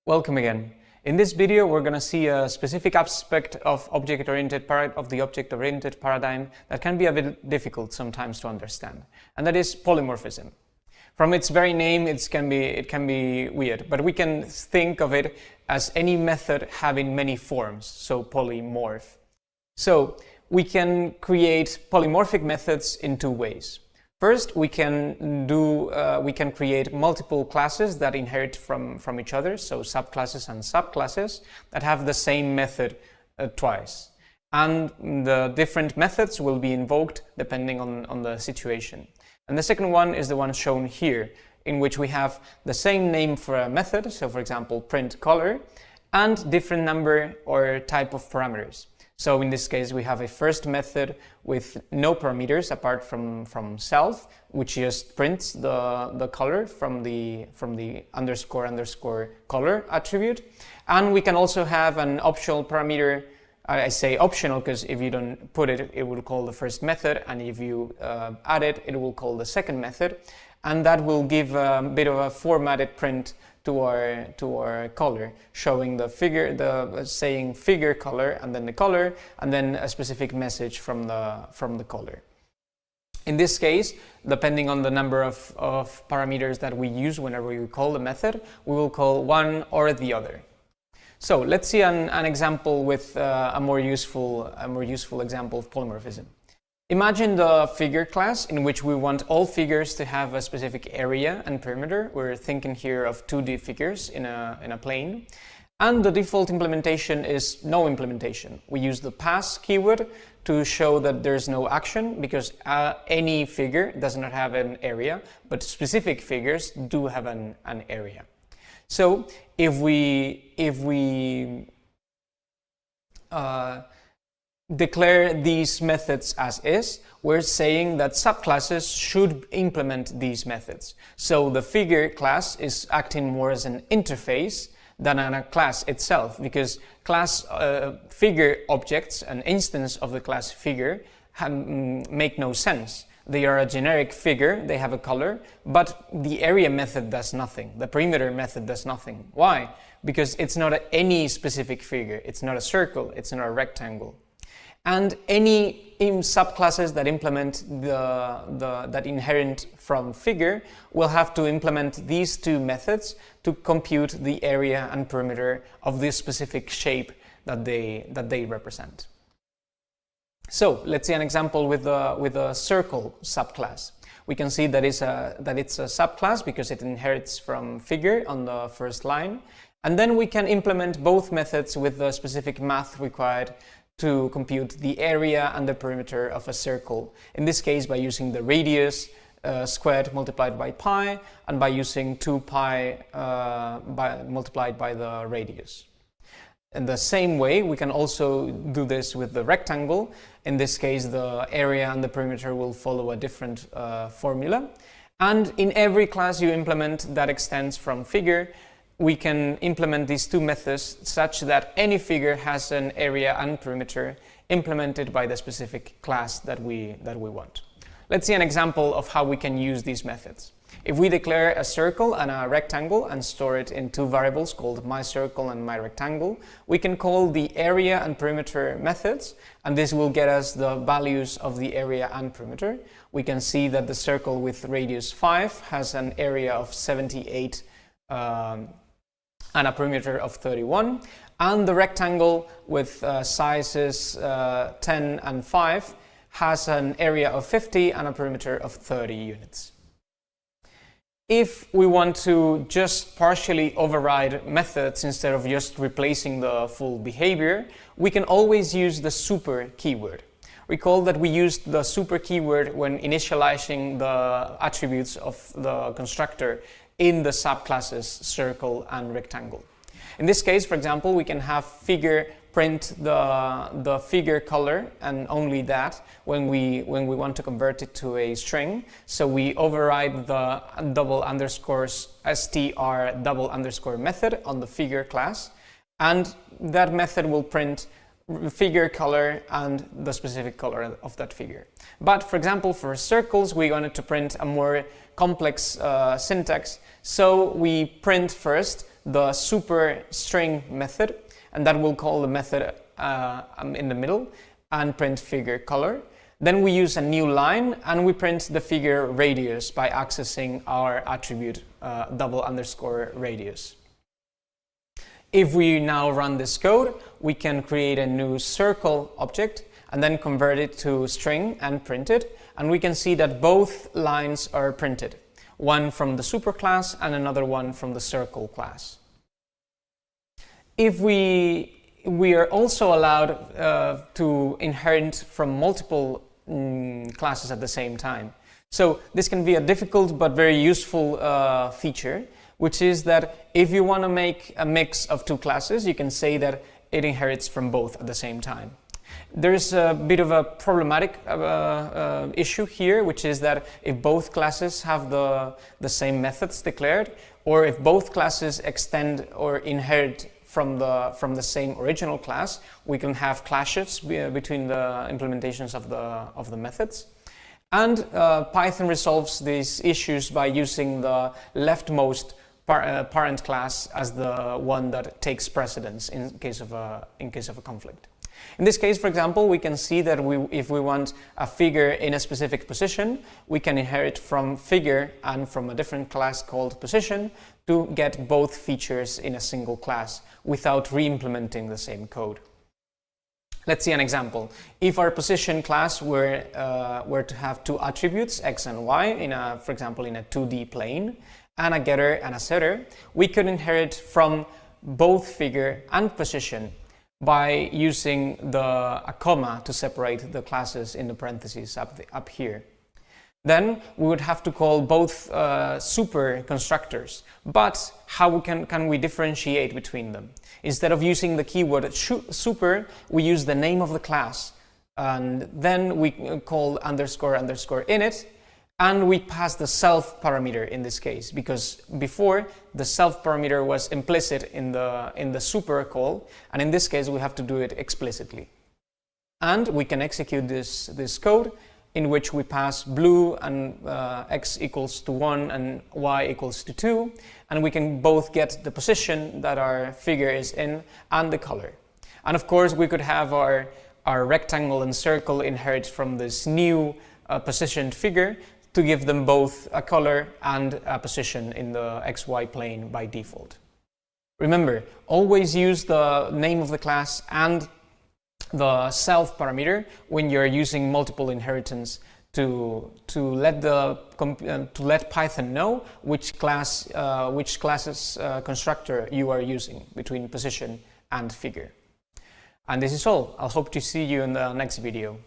Welcome again. In this video, we're going to see a specific aspect of the object-oriented paradigm that can be a bit difficult sometimes to understand, and that is polymorphism. From its very name, it can be weird, but we can think of it as any method having many forms, so polymorph. So we can create polymorphic methods in two ways. First, we can create multiple classes that inherit from each other, so subclasses and subclasses that have the same method twice. And the different methods will be invoked depending on the situation. And the second one is the one shown here, in which we have the same name for a method, so for example print color, and different number or type of parameters. So in this case, we have a first method with no parameters apart from self, which just prints the color from the underscore color attribute. And we can also have an optional parameter. I say optional because if you don't put it, it will call the first method, and if you add it, it will call the second method, and that will give a bit of a formatted print to our color, showing the figure, saying figure color, and then the color, and then a specific message from the color. In this case, depending on the number of parameters that we use whenever we call the method, we will call one or the other. So let's see an example with a more useful example of polymorphism. Imagine the figure class in which we want all figures to have a specific area and perimeter. We're thinking here of 2D figures in a plane. And the default implementation is no implementation. We use the pass keyword to show that there's no action because any figure does not have an area, but specific figures do have an area. So if we declare these methods as is, we're saying that subclasses should implement these methods. So the figure class is acting more as an interface than a class itself, because class figure objects, an instance of the class figure, make no sense. They are a generic figure, they have a color, but the area method does nothing. The perimeter method does nothing. Why? Because it's not any specific figure. It's not a circle, it's not a rectangle. And any subclasses that implement that inherent from figure will have to implement these two methods to compute the area and perimeter of this specific shape that they represent. So let's see an example with a circle subclass. We can see that it's a subclass because it inherits from figure on the first line, and then we can implement both methods with the specific math required to compute the area and the perimeter of a circle. In this case, by using the radius squared multiplied by pi, and by using 2 pi multiplied by the radius. In the same way, we can also do this with the rectangle. In this case, the area and the perimeter will follow a different formula. And in every class you implement that extends from figure, we can implement these two methods such that any figure has an area and perimeter implemented by the specific class that we want. Let's see an example of how we can use these methods. If we declare a circle and a rectangle and store it in two variables called myCircle and myRectangle, we can call the area and perimeter methods, and this will get us the values of the area and perimeter. We can see that the circle with radius 5 has an area of 78 and a perimeter of 31, and the rectangle with sizes 10 and 5 has an area of 50 and a perimeter of 30 units. If we want to just partially override methods instead of just replacing the full behavior, we can always use the super keyword. Recall that we used the super keyword when initializing the attributes of the constructor in the subclasses circle and rectangle. In this case, for example, we can have figure print the figure color and only that when we want to convert it to a string. So we override the str double underscore method on the figure class, and that method will print figure color and the specific color of that figure. But for example, for circles, we wanted to print a more complex syntax, so we print first the super string method, and that will call the method in the middle and print figure color. Then we use a new line and we print the figure radius by accessing our attribute double underscore radius. If we now run this code, we can create a new circle object and then convert it to string and print it, and we can see that both lines are printed, one from the superclass and another one from the circle class. If we are also allowed to inherit from multiple classes at the same time. So this can be a difficult but very useful feature, which is that if you want to make a mix of two classes, you can say that it inherits from both at the same time. There's a bit of a problematic issue here, which is that if both classes have the same methods declared, or if both classes extend or inherit from the same original class, we can have clashes between the implementations of the methods. And Python resolves these issues by using the leftmost parent class as the one that takes precedence in case of a conflict. In this case, for example, we can see that if we want a figure in a specific position, we can inherit from figure and from a different class called position to get both features in a single class without re-implementing the same code. Let's see an example. If our position class were to have two attributes, x and y, for example, in a 2D plane, and a getter and a setter, we could inherit from both figure and position by using a comma to separate the classes in the parentheses up here. Then we would have to call both super constructors, but how can we differentiate between them? Instead of using the keyword super, we use the name of the class, and then we call underscore underscore init, and we pass the self parameter in this case, because before the self parameter was implicit in the super call, and in this case we have to do it explicitly. And we can execute this code in which we pass blue and x equals to 1 and y equals to 2, and we can both get the position that our figure is in and the color. And of course we could have our rectangle and circle inherit from this new positioned figure to give them both a color and a position in the XY plane by default. Remember, always use the name of the class and the self parameter when you're using multiple inheritance to let Python know which class's constructor you are using between position and figure. And this is all. I'll hope to see you in the next video.